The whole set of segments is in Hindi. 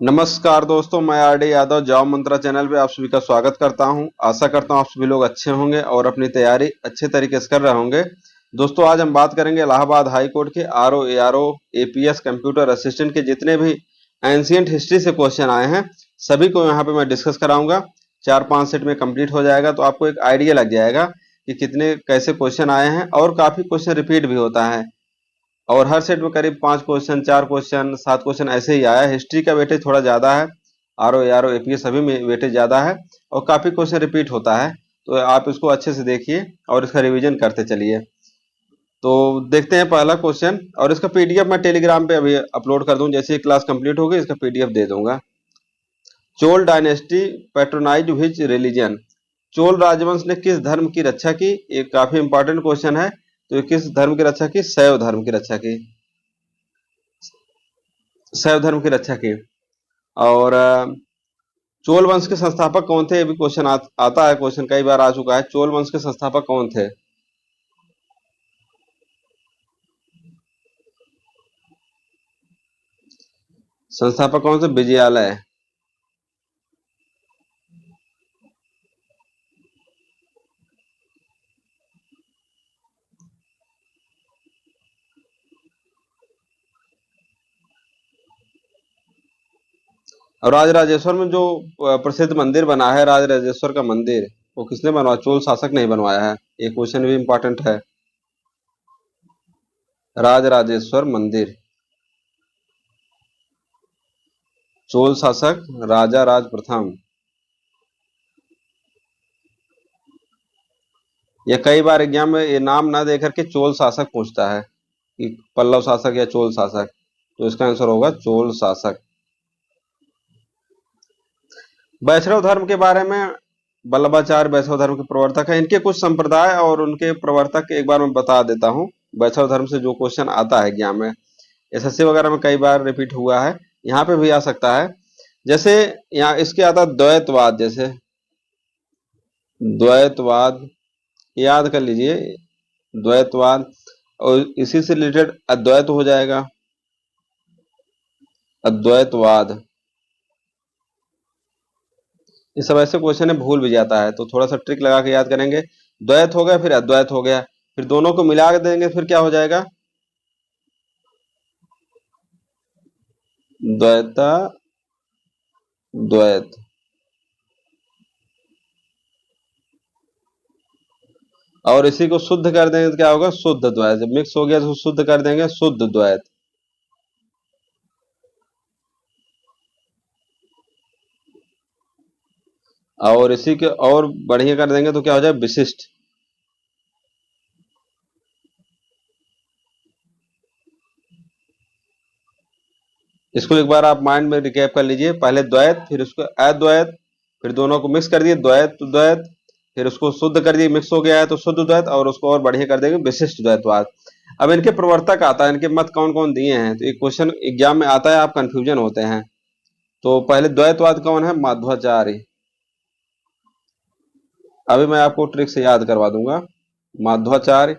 नमस्कार दोस्तों, मैं आरडी यादव जॉब मंत्रा चैनल पे आप सभी का स्वागत करता हूं। आशा करता हूं आप सभी लोग अच्छे होंगे और अपनी तैयारी अच्छे तरीके से कर रहे होंगे। दोस्तों, आज हम बात करेंगे इलाहाबाद हाई कोर्ट के RO, ARO, APS computer assistant के जितने भी एंशियंट हिस्ट्री से क्वेश्चन आए हैं सभी को यहाँ पे मैं डिस्कस कराऊंगा। 4-5 सेट में कंप्लीट हो जाएगा तो आपको एक आइडिया लग जाएगा कि कितने कैसे क्वेश्चन आए हैं, और काफी क्वेश्चन रिपीट भी होता है। और हर सेट में करीब 5 क्वेश्चन, 4 क्वेश्चन, 7 क्वेश्चन ऐसे ही आया है। हिस्ट्री का वेटेज थोड़ा ज़्यादा है, आर ओ एपीएस सभी में वेटेज ज़्यादा है और काफ़ी क्वेश्चन रिपीट होता है। तो आप इसको अच्छे से देखिए और इसका रिवीजन करते चलिए। तो देखते हैं पहला क्वेश्चन, और इसका पीडीएफ मैं टेलीग्राम पे अभी अपलोड कर दूं। जैसे ही क्लास कंप्लीट होगी इसका पीडीएफ दे दूंगा। Chola dynasty patronise which religion? Chola राजवंश ने किस धर्म की रक्षा की? ये काफी इंपॉर्टेंट क्वेश्चन है। तो ये किस धर्म की रक्षा की? शैव धर्म की रक्षा की। शैव धर्म की रक्षा की। और चोल वंश के संस्थापक कौन थे? ये भी क्वेश्चन आता है, क्वेश्चन कई बार आ चुका है। चोल वंश के संस्थापक कौन थे? संस्थापक कौन थे? विजयालय। और राजराजेश्वर में जो प्रसिद्ध मंदिर बना है, राजराजेश्वर का मंदिर, वो किसने बनवाया? चोल शासक नहीं बनवाया है। ये क्वेश्चन भी इंपॉर्टेंट है। राजराजेश्वर मंदिर, चोल शासक राजा राज प्रथम। ये कई बार एग्जाम में ये नाम ना देकर के चोल शासक पूछता है कि पल्लव शासक या चोल शासक। तो इसका आंसर होगा चोल शासक। वैष्णव धर्म के बारे में, वल्लभाचार्य वैष्णव धर्म के प्रवर्तक हैं। इनके कुछ संप्रदाय और उनके प्रवर्तक एक बार मैं बता देता हूँ। वैष्णव धर्म से जो क्वेश्चन आता है एग्जाम में, एसएससी वगैरह में कई बार रिपीट हुआ है, यहाँ पे भी आ सकता है। जैसे यहाँ इसके आता है द्वैतवाद। जैसे द्वैतवाद याद कर लीजिए, द्वैतवाद। और इसी से रिलेटेड अद्वैत हो जाएगा, अद्वैतवाद। ये सब ऐसे क्वेश्चन है, भूल भी जाता है, तो थोड़ा सा ट्रिक लगा के याद करेंगे। द्वैत हो गया, फिर अद्वैत हो गया, फिर दोनों को मिला के देंगे, फिर क्या हो जाएगा? द्वैता द्वैत। और इसी को शुद्ध कर देंगे तो क्या होगा? शुद्ध द्वैत। जब मिक्स हो गया तो शुद्ध कर देंगे, शुद्ध द्वैत। और इसी के और बढ़िया कर देंगे तो क्या हो जाए? विशिष्ट। इसको एक बार आप माइंड में रिकैप कर लीजिए। पहले द्वैत, फिर उसको अद्वैत, फिर दोनों को मिक्स कर दिए, द्वैत द्वैत, फिर उसको शुद्ध कर दिए, मिक्स हो गया है तो शुद्ध द्वैत, और उसको और बढ़िया कर देंगे विशिष्ट द्वैतवाद। अब इनके प्रवर्तक आता है, इनके मत कौन कौन दिए हैं, तो एक क्वेश्चन एग्जाम में आता है, आप कंफ्यूजन होते हैं। तो पहले द्वैतवाद कौन है? माध्वाचार्य। अभी मैं आपको ट्रिक से याद करवा दूंगा। माध्वाचार्य।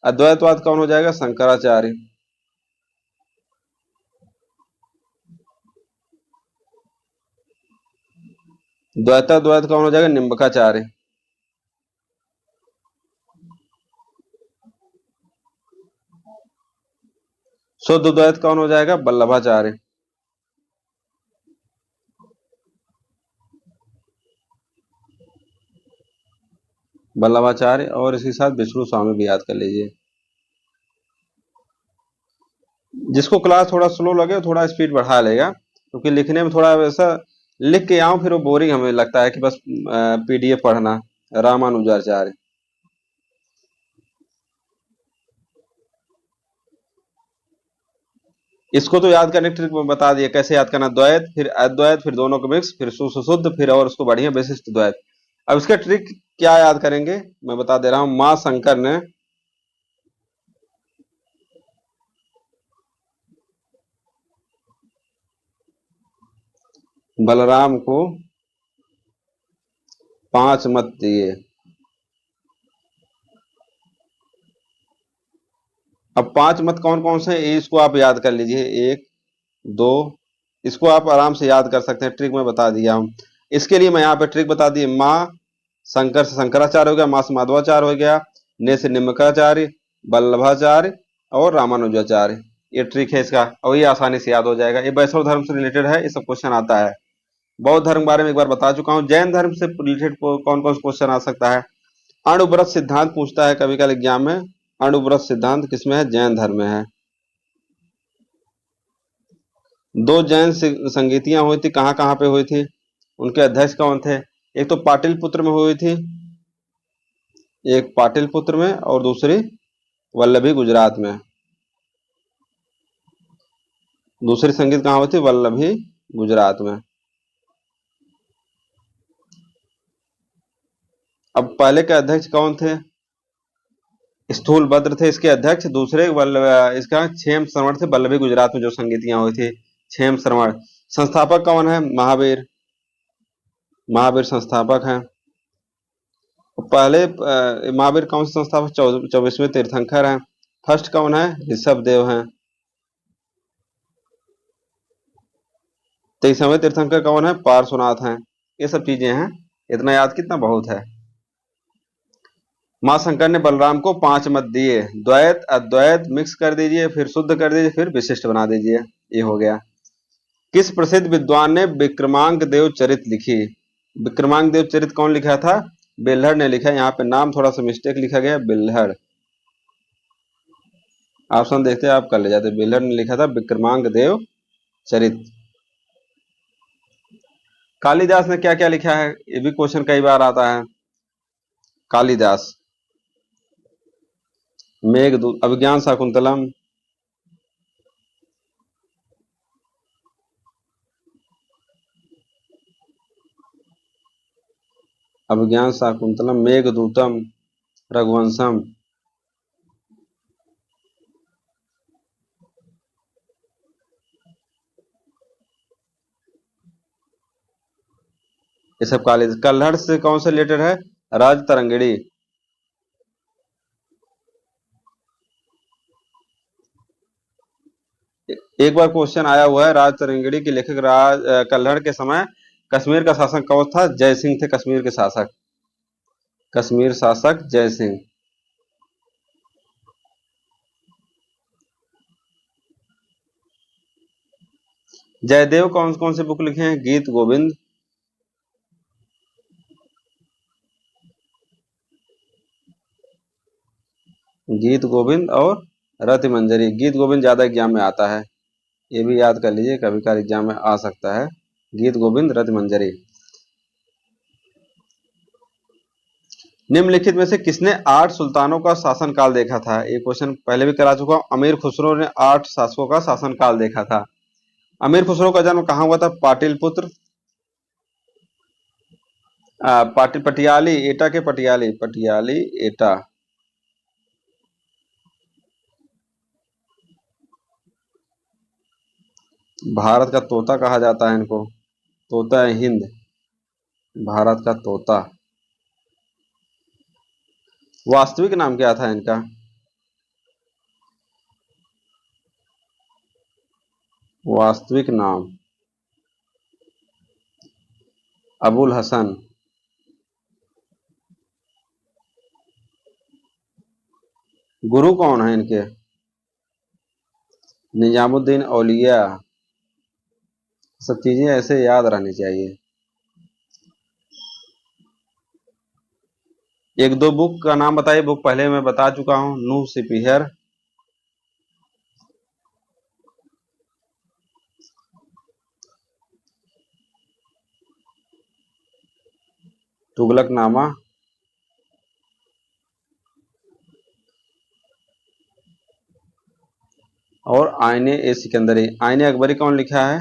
अद्वैतवाद कौन हो जाएगा? शंकराचार्य। द्वैताद्वैत कौन हो जाएगा? निम्बकाचार्य। शुद्ध द्वैत कौन हो जाएगा? वल्लभाचार्य। वल्लभाचार्य, और इसी के साथ विष्णु स्वामी भी याद कर लीजिए। जिसको क्लास थोड़ा स्लो लगे थोड़ा स्पीड बढ़ा लेगा, क्योंकि लिखने में थोड़ा वैसा लिख के आऊं फिर वो बोरिंग हमें लगता है कि बस पीडीएफ पढ़ना। रामानुजाचार्य। इसको तो याद करने की ट्रिक में बता दिया कैसे याद करना। द्वैत, फिर अद्वैत, फिर दोनों को मिक्स, फिर शुद्ध, फिर और उसको बढ़िया विशिष्ट द्वैत। अब इसका ट्रिक क्या याद करेंगे मैं बता दे रहा हूं। मां शंकर ने बलराम को 5 मत दिए। अब 5 मत कौन कौन से हैं, इसको आप याद कर लीजिए। 1, 2, इसको आप आराम से याद कर सकते हैं, ट्रिक मैं बता दिया हूं। इसके लिए मैं यहाँ पे ट्रिक बता दी। माँ शंकर से शंकराचार्य हो गया, माँ से माधवाचार्य हो गया, ने से निम्बकाचार्य, वल्लभाचार्य और रामानुजाचार्य। ये ट्रिक है इसका, और ये आसानी से याद हो जाएगा। ये वैष्णव धर्म से रिलेटेड है, ये सब क्वेश्चन आता है। बौद्ध धर्म के बारे में एक बार बता चुका हूँ। जैन धर्म से रिलेटेड कौन कौन से क्वेश्चन आ सकता है? अणुव्रत सिद्धांत पूछता है कभी कल एग्जाम में। अणुव्रत सिद्धांत किसमें है? जैन धर्म में है। दो जैन संगीतियां हुई थी, कहाँ कहाँ पे हुई थी? उनके अध्यक्ष कौन थे? एक तो पाटिलपुत्र में हुई थी, एक पाटिलपुत्र में, और दूसरी वल्लभी गुजरात में। दूसरी संगीत कहाँ हुई थी? वल्लभी गुजरात में। अब पहले के अध्यक्ष कौन थे? स्थूल भद्र थे इसके अध्यक्ष। दूसरे इसका क्षेम श्रवण थे, वल्लभी गुजरात में जो संगीतियां हुई थी, क्षेम श्रवण। संस्थापक कौन है? महावीर। महावीर संस्थापक हैं। पहले महावीर कौन से संस्थापक? 24वें तीर्थंकर हैं। फर्स्ट कौन है? ऋषभ देव हैं। 23वें तीर्थंकर कौन है? पार्श्वनाथ हैं। ये सब चीजें हैं, इतना याद कितना बहुत है। मां शंकर ने बलराम को 5 मत दिए, द्वैत अद्वैत मिक्स कर दीजिए, फिर शुद्ध कर दीजिए, फिर विशिष्ट बना दीजिए। ये हो गया। किस प्रसिद्ध विद्वान ने विक्रमांक देव चरित लिखी? विक्रमांक देव चरित कौन लिखा था? बेल्हड़ ने लिखा। यहाँ पे नाम थोड़ा सा मिस्टेक लिखा गया, बेल्हड़। ऑप्शन देखते आप कर ले जाते। बेल्हड़ ने लिखा था विक्रमांक देव चरित। कालिदास ने क्या क्या लिखा है? ये भी क्वेश्चन कई बार आता है। कालिदास मेघदूत, अभिज्ञान शाकुंतलम, अभिज्ञान शाकुंतलम, मेघदूतम, रघुवंशम। ये सब कालिदास। कल्हड़ से कौन से रिलेटेड है? राज तरंगिणी। एक बार क्वेश्चन आया हुआ है, राज तरंगिणी के लेखक कल्हड़ के समय कश्मीर का शासक कौन था? जय सिंह थे कश्मीर के शासक। कश्मीर शासक जय सिंह। जयदेव कौन कौन से बुक लिखे हैं? गीत गोविंद, गीत गोविंद और रति मंजरी। गीत गोविंद ज्यादा एग्जाम में आता है, ये भी याद कर लीजिए, कभी कभी एग्जाम में आ सकता है। गीत गोविंद, रति मंजरी। निम्नलिखित में से किसने 8 सुल्तानों का शासनकाल देखा था? ये क्वेश्चन पहले भी करा चुका हूं। अमीर खुसरो ने 8 शासकों का शासनकाल देखा था। अमीर खुसरो का जन्म कहाँ हुआ था? पाटिलपुत्र, पटियाली, एटा के पटियाली, पटियाली एटा। भारत का तोता कहा जाता है इनको, तोता है हिंद, भारत का तोता। वास्तविक नाम क्या था इनका? वास्तविक नाम अबुल हसन। गुरु कौन है इनके? निजामुद्दीन औलिया। सब चीजें ऐसे याद रहनी चाहिए। एक दो बुक का नाम बताइए। बुक पहले मैं बता चुका हूं। नूह सिपिहर, तुगलकनामा, और आईने ए सिकंदरी। आईने अकबरी कौन लिखा है?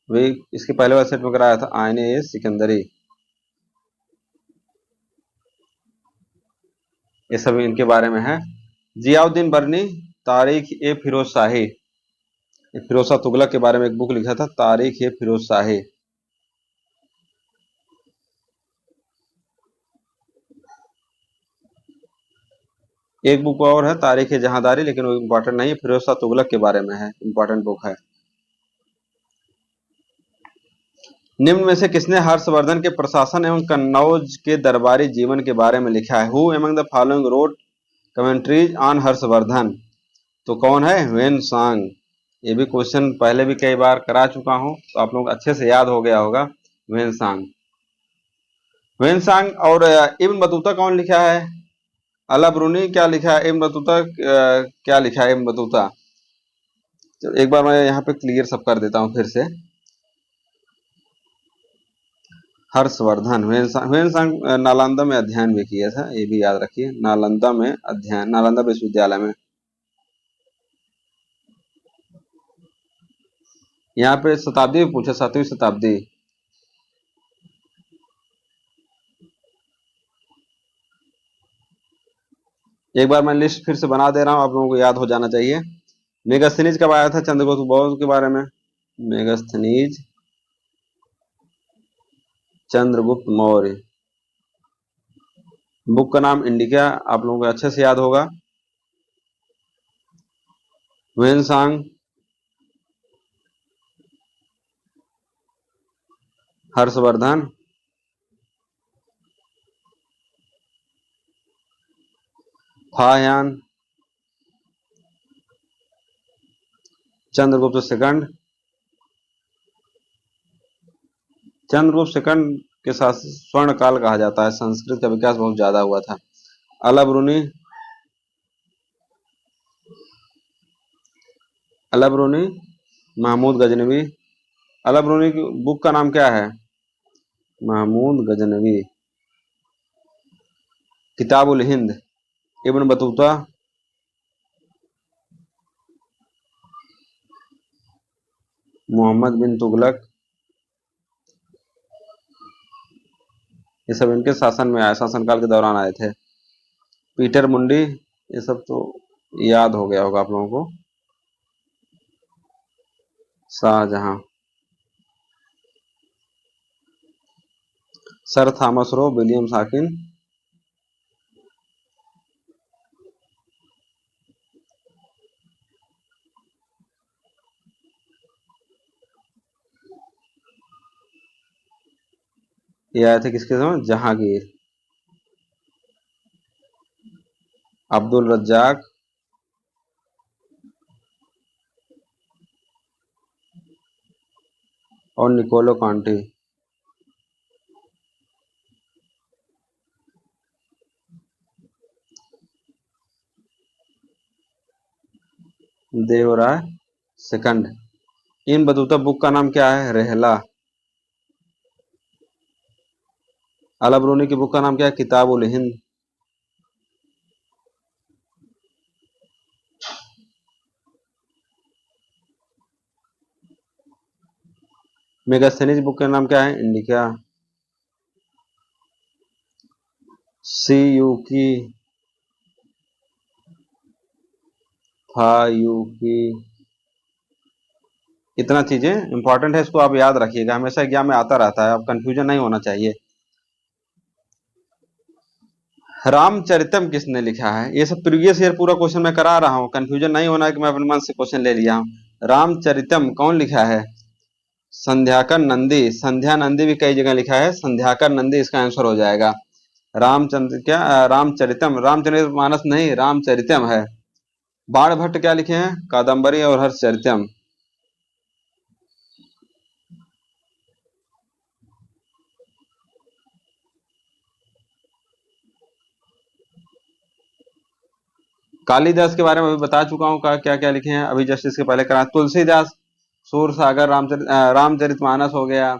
वही इसके पहले वाले सेट में कराया था, आईने ए सिकंदरी। ये सब इनके बारे में है। जियाउद्दीन बरनी, तारीख ए फिरोज शाही। फिरोज शाह तुगलक के बारे में एक बुक लिखा था, तारीख ए फिरोज शाही। एक बुक और है, तारीख ए जहांदारी, लेकिन वो इम्पोर्टेंट नहीं है। फिरोज शाह तुगलक के बारे में है, इम्पोर्टेंट बुक है। निम्न में से किसने हर्षवर्धन के प्रशासन एवं कन्नौज के दरबारी जीवन के बारे में लिखा है? Who among the following road commentaries on Harshvardhan? तो कौन है? ह्वेन सांग। ये भी क्वेश्चन पहले भी कई बार करा चुका हूं, तो आप लोग अच्छे से याद हो गया होगा। ह्वेन सांग। ह्वेन सांग। और इब्न बतूता कौन लिखा है? अला ब्रूनी क्या लिखा है? इब्न बतूता क्या लिखा है? Ibn Battuta. तो एक बार मैं यहाँ पे क्लियर सब कर देता हूँ फिर से। हर्षवर्धन ह्वेनसांग नालंदा में अध्ययन भी किया था, ये भी याद रखिए। नालंदा में अध्ययन, नालंदा विश्वविद्यालय में। यहाँ पे शताब्दी भी पूछा, 7वीं शताब्दी। एक बार मैं लिस्ट फिर से बना दे रहा हूँ, आप लोगों को याद हो जाना चाहिए। मेगास्थनीज कब आया था? चंद्रगुप्त मौर्य के बारे में। मेगास्थनीज चंद्रगुप्त मौर्य। बुक का नाम इंडिका, आप लोगों को अच्छे से याद होगा। Hiuen Tsang, Harshavardhana, Fa Hien, Chandragupta second. Chandragupta second के साथ स्वर्ण काल कहा जाता है, संस्कृत का विकास बहुत ज्यादा हुआ था। अला ब्रूनी, अला ब्रूनी, महमूद गजनवी। अला ब्रूनी की बुक का नाम क्या है? महमूद गजनवी। किताबुल हिंद। इब्न बतूता, मोहम्मद बिन तुगलक। ये सब इनके शासन में आए, शासनकाल के दौरान आए थे। पीटर मुंडी, ये सब तो याद हो गया होगा आप लोगों को। Shahjahan, Sir Thomas Roe, William Hawkins. ये आए थे किसके समय? जहांगीर। अब्दुल रज्जाक, और Niccolo Conti. Devaraya second. Ibn Battuta book का नाम क्या है? रेहला। अला ब्रूनी की बुक का नाम क्या है? किताब उल हिंद। मेगास्थनीज बुक का नाम क्या है? इंडिका। सी यू की, यू की। इतना चीजें इंपॉर्टेंट है, इसको आप याद रखिएगा, हमेशा एग्जाम में आता रहता है, अब कंफ्यूजन नहीं होना चाहिए। रामचरितम किसने लिखा है? ये सब प्रीवियस ईयर पूरा क्वेश्चन मैं करा रहा हूँ, कंफ्यूजन नहीं होना है कि मैं अपने मन से क्वेश्चन ले लिया हूँ। रामचरितम कौन लिखा है? संध्याकर नंदी। संध्या नंदी भी कई जगह लिखा है, संध्याकर नंदी इसका आंसर हो जाएगा। रामचंद्र क्या रामचरितम, रामचरित मानस नहीं, रामचरितम है। बाण भट्ट क्या लिखे हैं? कादम्बरी और हर्षचरितम। कालिदास के बारे में अभी बता चुका हूँ, क्या क्या लिखे हैं, अभी जस्ट इसके पहले करा। तुलसीदास, सूर सागर, रामचरितमानस हो गया।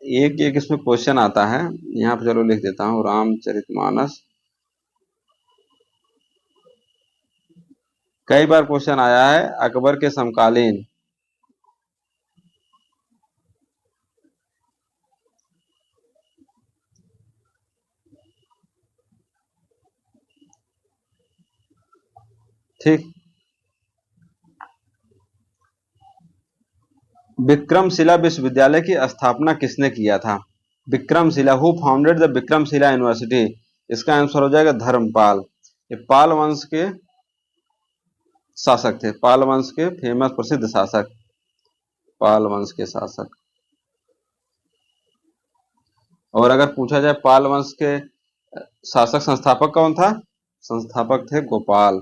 एक एक इसमें क्वेश्चन आता है, यहाँ पे चलो लिख देता हूँ, रामचरितमानस। कई बार क्वेश्चन आया है, अकबर के समकालीन। ठीक। विक्रमशिला विश्वविद्यालय की स्थापना किसने किया था? Vikramshila, who founded the Vikramshila university? इसका आंसर हो जाएगा धर्मपाल। ये पाल वंश के शासक थे, पाल वंश के फेमस प्रसिद्ध शासक, पाल वंश के शासक। और अगर पूछा जाए पाल वंश के शासक संस्थापक कौन था? संस्थापक थे गोपाल।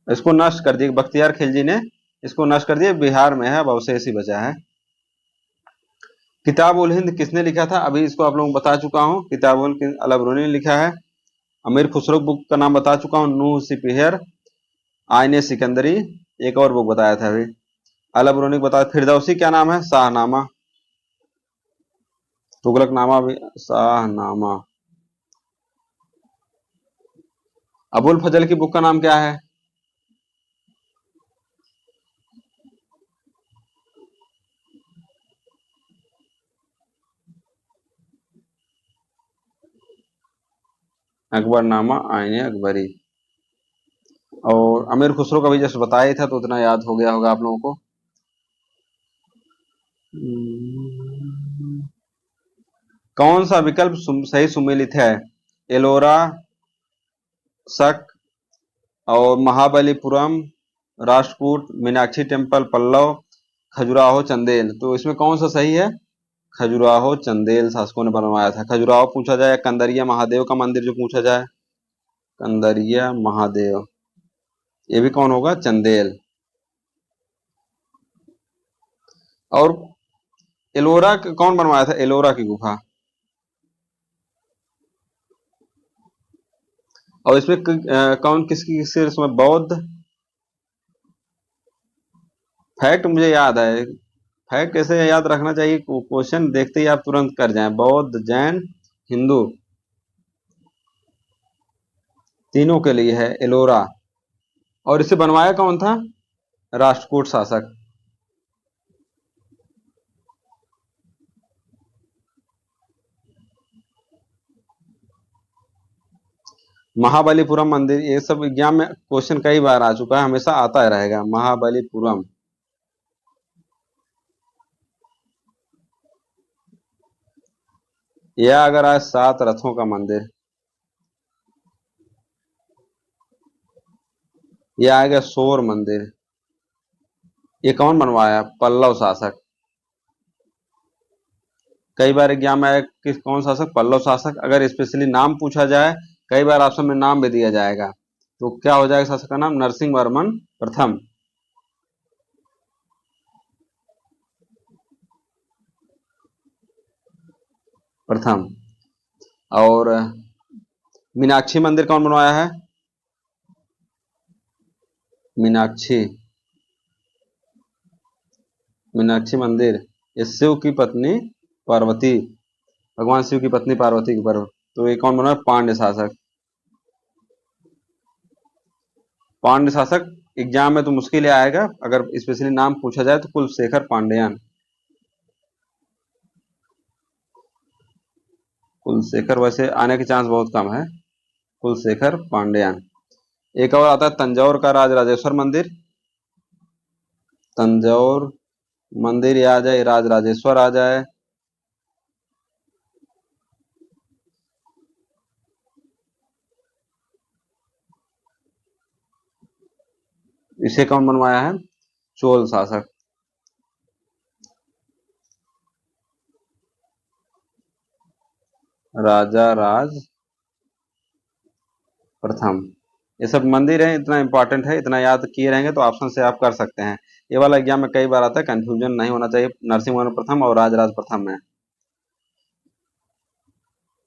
इसको नष्ट कर दिए बख्तियार खिलजी ने, इसको नष्ट कर दिया। बिहार में है, अब अवशेष ही बचा है। किताब उल हिंद किसने लिखा था? अभी इसको आप लोगों को बता चुका हूँ, किताब उल हिंद अल-बरूनी ने लिखा है। अमीर खुसरो बुक का नाम बता चुका हूँ, नूह सिपहिर, आईने सिकंदरी, एक और बुक बताया था अभी। अल-बरूनी बताया। फिरदौसी क्या नाम है? शाहनामा। तुगलकनामा भी, शाहनामा। अबुल फजल की बुक का नाम क्या है? अकबरनामा, आईने अकबरी। और अमीर खुसरो का भी जस्ट बताया ही था, तो उतना याद हो गया होगा आप लोगों को। कौन सा विकल्प सही सुमेलित है? एलोरा, शक, और महाबलीपुरम, राष्ट्रकूट, मीनाक्षी टेम्पल, पल्लव, खजुराहो, चंदेल। तो इसमें कौन सा सही है? खजुराहो चंदेल शासकों ने बनवाया था। खजुराहो पूछा जाए, कंदरिया महादेव का मंदिर जो पूछा जाए, कंदरिया महादेव, ये भी कौन होगा? चंदेल। और एलोरा कौन बनवाया था? एलोरा की गुफा। और इसमें कौन किसकी किससे इसमें बौद्ध? फैक्ट मुझे याद है, फैक्ट कैसे याद रखना चाहिए, क्वेश्चन देखते ही आप तुरंत कर जाएं। बौद्ध, जैन, हिंदू, तीनों के लिए है एलोरा। और इसे बनवाया कौन था? राष्ट्रकूट शासक। महाबलीपुरम मंदिर, ये सब एग्जाम में क्वेश्चन कई बार आ चुका है, हमेशा आता रहेगा महाबलीपुरम। यह अगर आज 7 रथों का मंदिर, यह आ गया शोर मंदिर। ये कौन बनवाया? पल्लव शासक। कई बार एग्जाम में आया किस कौन शासक? पल्लव शासक। अगर स्पेशली नाम पूछा जाए, कई बार ऑप्शन में नाम भी दिया जाएगा, तो क्या हो जाएगा शासक का नाम? नरसिंह वर्मन प्रथम। प्रथम। और मीनाक्षी मंदिर कौन बनवाया है? मीनाक्षी, मीनाक्षी मंदिर, ये शिव की पत्नी पार्वती, भगवान शिव की पत्नी पार्वती के ऊपर। तो ये कौन बना? पांड्य शासक। पांड्य शासक एग्जाम में तो मुश्किल ही आएगा, अगर स्पेशली नाम पूछा जाए तो कुलशेखर पांड्यन। कुलशेखर वैसे आने के चांस बहुत कम है। कुलशेखर पांड्यन। एक और आता है तंजौर का राजराजेश्वर मंदिर। तंजौर मंदिर, ये आ जाए, राजराजेश्वर आ जाए। इसे कौन बनवाया है? चोल शासक। राजा राज प्रथम। ये सब मंदिर है, इतना इंपॉर्टेंट है, इतना याद किए रहेंगे तो ऑप्शन से आप कर सकते हैं। ये वाला एग्जाम में कई बार आता है, कंफ्यूजन नहीं होना चाहिए नरसिंह वर्मन प्रथम और राजराज प्रथम में।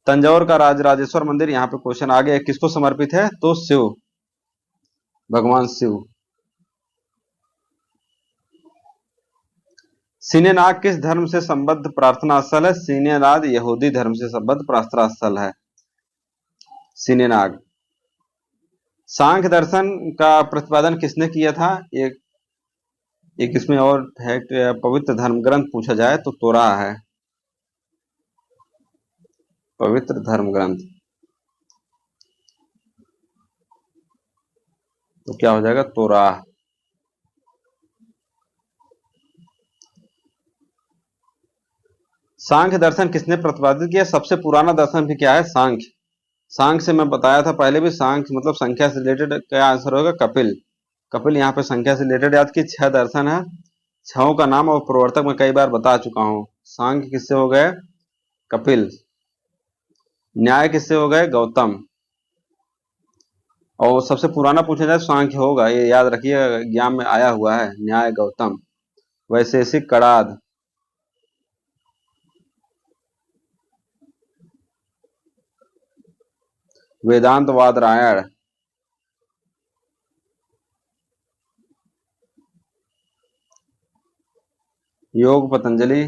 तंजौर का राजराजेश्वर मंदिर, यहाँ पे क्वेश्चन आ गया, किसको समर्पित है? तो शिव, भगवान शिव। सीनेनाग किस धर्म से संबद्ध प्रार्थना स्थल है? सीनेनाग यहूदी धर्म से संबद्ध प्रार्थना स्थल है सीनेनाग। सांख्य दर्शन का प्रतिपादन किसने किया था? एक एक इसमें और फैक्ट, पवित्र धर्म ग्रंथ पूछा जाए तो तोरा है। पवित्र धर्म ग्रंथ, तो क्या हो जाएगा? तोरा। सांख्य दर्शन किसने प्रतिपादित किया? सबसे पुराना दर्शन भी क्या है? सांख्य। सांख्य से मैं बताया था पहले भी, सांख्य मतलब संख्या से रिलेटेड क्या आंसर होगा? कपिल। कपिल यहाँ पे संख्या से रिलेटेड याद की, छह दर्शन है, छहों का नाम और प्रवर्तक मैं कई बार बता चुका हूँ। सांख्य किससे हो गए? कपिल। न्याय किससे हो गए? गौतम। और सबसे पुराना पूछा जाए सांख्य होगा, ये याद रखिए, ज्ञान में आया हुआ है, न्याय गौतम। वैशेषिक कणाद, वेदांत वादरायण, योग पतंजलि,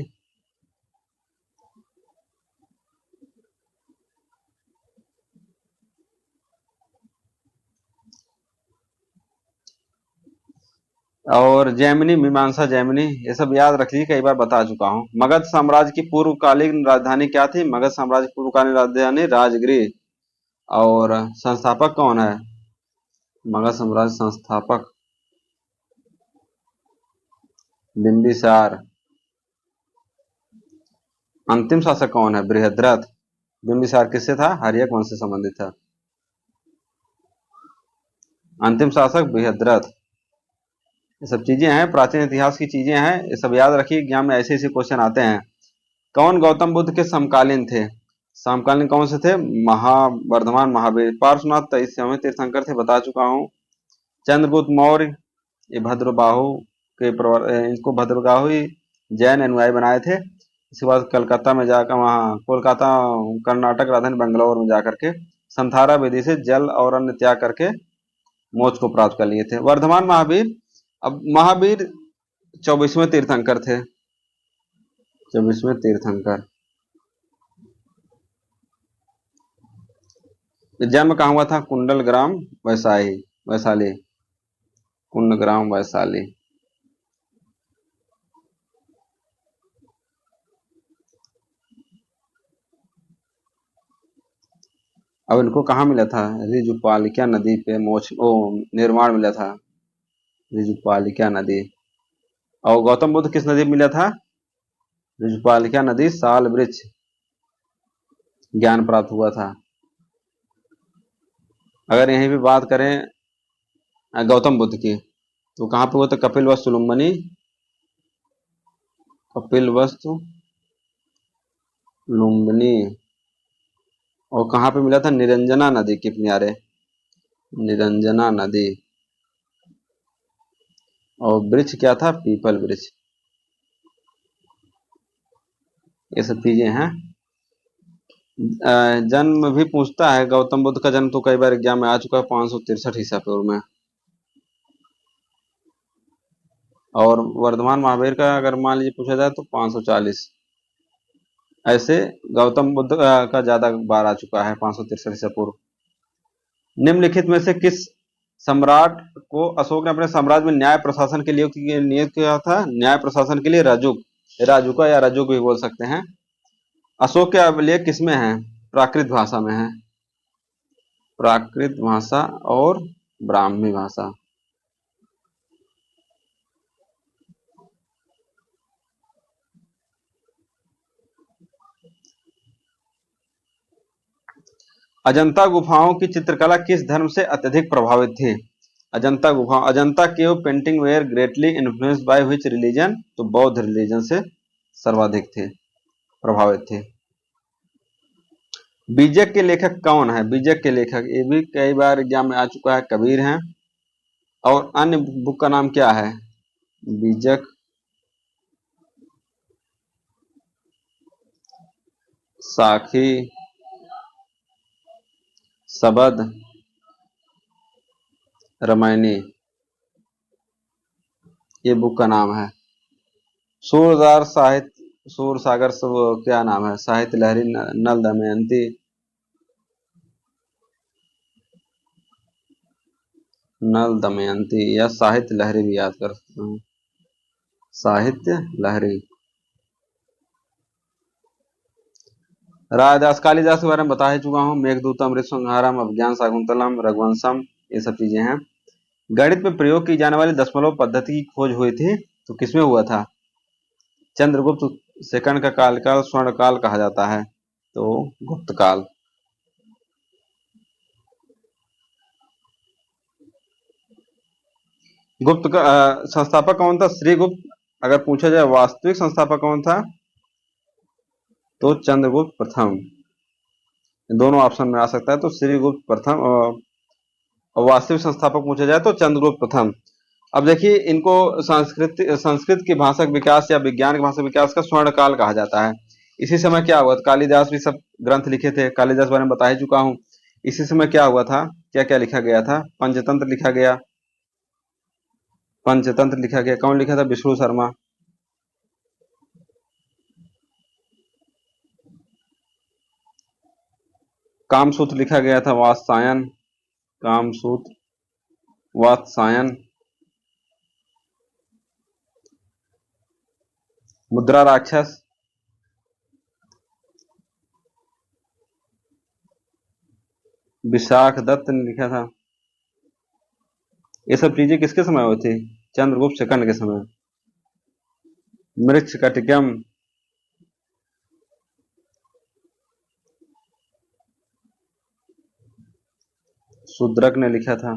और जैमिनी मीमांसा जैमिनी, ये सब याद रखिए, कई बार बता चुका हूँ। मगध साम्राज्य की पूर्वकालीन राजधानी क्या थी? मगध साम्राज्य की पूर्वकालीन राजधानी राजगृह। और संस्थापक कौन है? मगध साम्राज्य संस्थापक बिंबिसार। अंतिम शासक कौन है? बृहद्रथ। बिंबिसार किससे था? हर्यक वंश से संबंधित था। अंतिम शासक बृहद्रथ। ये सब चीजें हैं, प्राचीन इतिहास की चीजें हैं, ये सब याद रखिए, एग्जाम में ऐसे ऐसे क्वेश्चन आते हैं। कौन गौतम बुद्ध के समकालीन थे? समकालीन कौन से थे? महावर्धमान महावीर। पार्श्वनाथ 23वें तीर्थंकर थे, बता चुका हूँ। चंद्रगुप्त मौर्य, ये भद्रबाहु इनको भद्रबाहु ही जैन अनुयायी बनाए थे। इसके बाद कलकत्ता में जाकर, वहाँ कोलकाता, कर्नाटक राजधानी बेंगलोर में जाकर के संथारा विधि से जल और अन्न त्याग करके मोक्ष को प्राप्त कर लिए थे। वर्धमान महावीर, अब महावीर 24वें तीर्थंकर थे, 24वें तीर्थंकर। जन्म कहाँ हुआ था? कुंडल ग्राम वैशाली, वैशाली, कुंडग्राम वैशाली। अब इनको कहाँ मिला था? रिजुपालिका नदी पे मोक्ष ओ निर्माण मिला था, रिजुपालिका नदी। और गौतम बुद्ध किस नदी में मिला था? रिजुपालिका नदी, साल वृक्ष ज्ञान प्राप्त हुआ था। अगर यहीं पे बात करें गौतम बुद्ध की, तो कहाँ पे हुआ था? कपिल वस्तु लुम्बिनी, कपिल वस्तु लुम्बिनी। और कहाँ पे मिला था? निरंजना नदी के किनारे, निरंजना नदी। और वृक्ष क्या था? पीपल वृक्ष। ये सब चीजें हैं। जन्म भी पूछता है, गौतम बुद्ध का जन्म तो कई बार एग्जाम में आ चुका है, 563 ईसा पूर्व में। और वर्धमान महावीर का अगर मान लीजिए पूछा जाए तो 540। ऐसे गौतम बुद्ध का ज्यादा बार आ चुका है, 563 ईसा पूर्व। निम्नलिखित में से किस सम्राट को अशोक ने अपने साम्राज्य में न्याय प्रशासन के लिए नियुक्त किया था? न्याय प्रशासन के लिए राजुक, राजुका या रजुक भी बोल सकते हैं। अशोक के अभिलेख किसमें है? प्राकृत भाषा में है, प्राकृत भाषा और ब्राह्मी भाषा। अजंता गुफाओं की चित्रकला किस धर्म से अत्यधिक प्रभावित थी? अजंता गुफा, Ajanta cave painting were greatly influenced by which religion? तो बौद्ध रिलीजन से सर्वाधिक थे, प्रभावित थे। बीजक के लेखक कौन है? बीजक के लेखक, ये भी कई बार एग्जाम में आ चुका है, कबीर हैं। और अन्य बुक का नाम क्या है? बीजक, साखी, सबद, रामायणी, ये बुक का नाम है। सूरदार साहित्य, सूर सागर सब क्या नाम है? साहित्य लहरी, नल दमयंती, नल दमयंती, या साहित्य लहरी भी याद कर सकते हैं, साहित्य लहरी। रायदास कालिदास के बारे में बता ही चुका हूँ, मेघदूतम, अमृतसंहारम, अभिज्ञान शाकुंतलम, रघुवंशम, ये सब चीजें हैं। गणित में प्रयोग की जाने वाली दशमलव पद्धति की खोज हुई थी, तो किसमें हुआ था? चंद्रगुप्त सेकंड का काल स्वर्ण काल कहा जाता है, तो गुप्त काल। गुप्त का संस्थापक कौन था? श्रीगुप्त। अगर पूछा जाए वास्तविक संस्थापक कौन था तो चंद्रगुप्त प्रथम। दोनों ऑप्शन में आ सकता है, तो श्रीगुप्त प्रथम। और वास्तविक संस्थापक पूछा जाए तो चंद्रगुप्त प्रथम। अब देखिए, इनको संस्कृत की भाषा विकास या विज्ञान की भाषा विकास का स्वर्ण काल कहा जाता है। इसी समय क्या हुआ था? कालिदास भी सब ग्रंथ लिखे थे, कालिदास बारे में बता ही चुका हूँ। इसी समय क्या हुआ था, क्या क्या लिखा गया था? पंचतंत्र लिखा गया। पंचतंत्र लिखा गया, कौन लिखा था? विष्णु शर्मा। कामसूत्र लिखा गया था वात्सायन। कामसूत्र, वात्सायन। मुद्रा राक्षस, विशाख दत्त ने लिखा था। ये सब चीजें किसके समय हुई थी? चंद्रगुप्त सेकंड के समय। मृच्छकटिकम, शूद्रक ने लिखा था।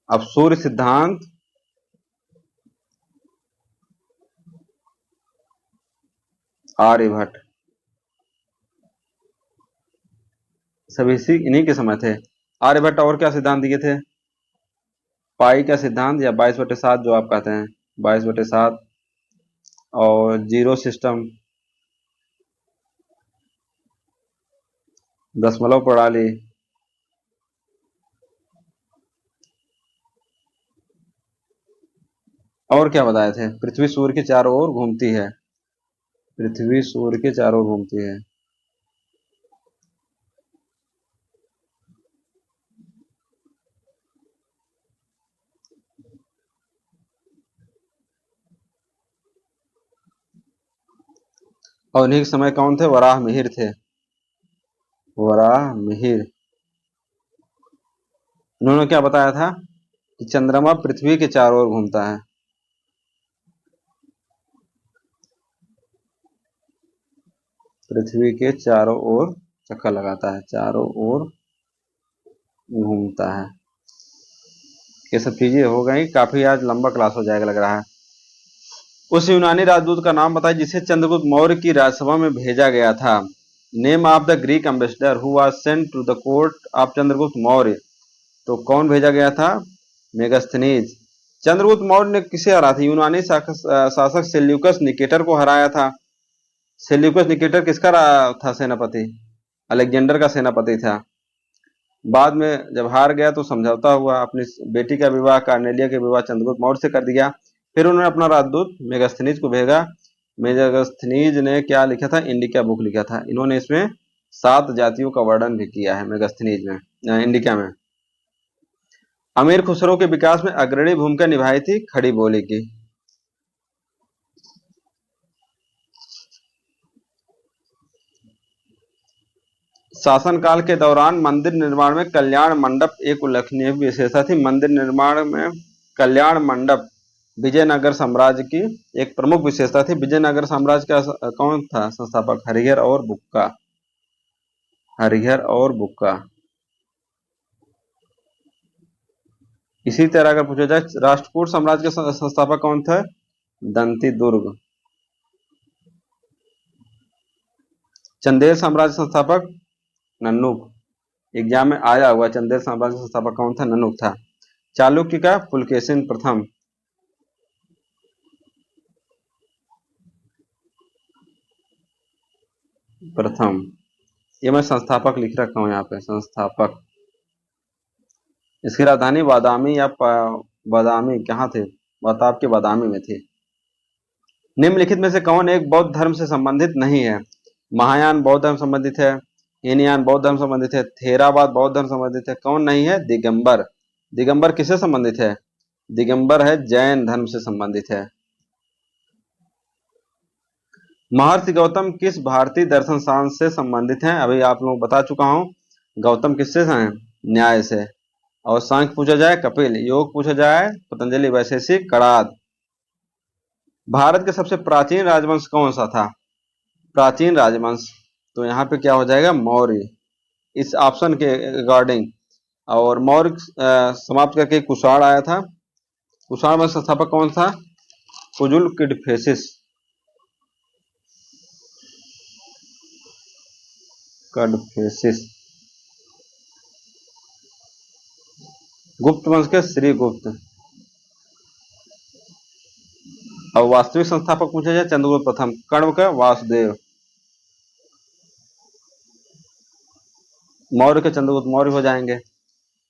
अब सूर्य सिद्धांत, आर्यभट्ट। सभी इन्हीं के समय थे। आर्यभट्ट और क्या सिद्धांत दिए थे? पाई का सिद्धांत, या 22/7 जो आप कहते हैं, 22/7। और जीरो सिस्टम, दशमलव प्रणाली। और क्या बताए थे? पृथ्वी सूर्य के चारों ओर घूमती है। पृथ्वी सूर्य के चारों ओर घूमती है। और इन्हीं के समय कौन थे? वराह मिहिर थे। वराह मिहिर। उन्होंने क्या बताया था कि चंद्रमा पृथ्वी के चारों ओर घूमता है। पृथ्वी के चारों ओर चक्कर लगाता है, चारों ओर घूमता है। ये सब चीजें हो गई। काफी आज लंबा क्लास हो जाएगा लग रहा है। उस यूनानी राजदूत का नाम बताइए जिसे चंद्रगुप्त मौर्य की राजसभा में भेजा गया था। Name of the Greek ambassador who was sent to the court of Chandragupta Maurya. तो कौन भेजा गया था? मेगास्थनीज। चंद्रगुप्त मौर्य ने किसे हराया था? यूनानी शासक सेल्यूकस निकेटर को हराया था। सेल्यूकस निकेटर किसका था सेनापति? अलेक्जेंडर का सेनापति था। बाद में जब हार गया तो समझौता हुआ, अपनी बेटी का विवाह, कार्नेलिया के विवाह चंद्रगुप्त मौर्य से कर दिया। फिर उन्होंने अपना राजदूत मेगास्थनीज को भेजा। मेगास्थनीज ने क्या लिखा था? इंडिका बुक लिखा था। इन्होंने इसमें 7 जातियों का वर्णन भी किया है मेगास्थनीज में, इंडिका में। अमीर खुसरो के विकास में अग्रणी भूमिका निभाई थी खड़ी बोली की। शासनकाल के दौरान मंदिर निर्माण में कल्याण मंडप एक उल्लेखनीय विशेषता थी। मंदिर निर्माण में कल्याण मंडप विजयनगर साम्राज्य की एक प्रमुख विशेषता थी। विजयनगर साम्राज्य का कौन था संस्थापक? हरिहर और बुक्का। हरिहर और बुक्का। इसी तरह अगर पूछा जाए राष्ट्रकूट साम्राज्य के संस्थापक कौन थे? दंती दुर्ग। चंदेल साम्राज्य संस्थापक नन्नुक। एग्जाम में आया हुआ, चंदेल साम्राज्य संस्थापक कौन था? नन्नुक था। चालुक्य का पुलकेशिन प्रथम। प्रथम। ये मैं संस्थापक लिख रखा हूं यहाँ पे, संस्थापक। इसकी राजधानी बादामी या बादामी कहाँ थे? बताब के बादामी में थी। निम्नलिखित में से कौन एक बौद्ध धर्म से संबंधित नहीं है? महायान बौद्ध धर्म संबंधित है, हीनयान बौद्ध धर्म संबंधित है, थेरावाद बौद्ध धर्म संबंधित है, कौन नहीं है? दिगंबर। दिगंबर किससे संबंधित है? दिगंबर है जैन धर्म से संबंधित है। महर्षि गौतम किस भारतीय दर्शन शास्त्र से संबंधित हैं? अभी आप लोग बता चुका हूं। गौतम किससे हैं? न्याय से। और सांख्य पूछा जाए कपिल, योग पूछा जाए पतंजलि, वैशेषिक कणाद। भारत के सबसे प्राचीन राजवंश कौन सा था? प्राचीन राजवंश, तो यहाँ पे क्या हो जाएगा? मौर्य। इस ऑप्शन के अकॉर्डिंग और मौर्य समाप्त करके कुषाण आया था। कुषाण में संस्थापक कौन था? कुजुल किडफेसिस। कडफेसिस। गुप्त वंश के श्रीगुप्त। और वास्तविक संस्थापक पूछा जाए चंद्रगुप्त प्रथम। कण्व का वासुदेव। मौर्य के चंद्रगुप्त मौर्य हो जाएंगे।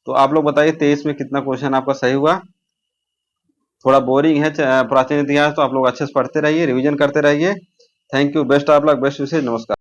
तो आप लोग बताइए 23 में कितना क्वेश्चन आपका सही हुआ? थोड़ा बोरिंग है प्राचीन इतिहास, तो आप लोग अच्छे से पढ़ते रहिए, रिवीजन करते रहिए। Thank you, best of luck, best wishes, नमस्कार।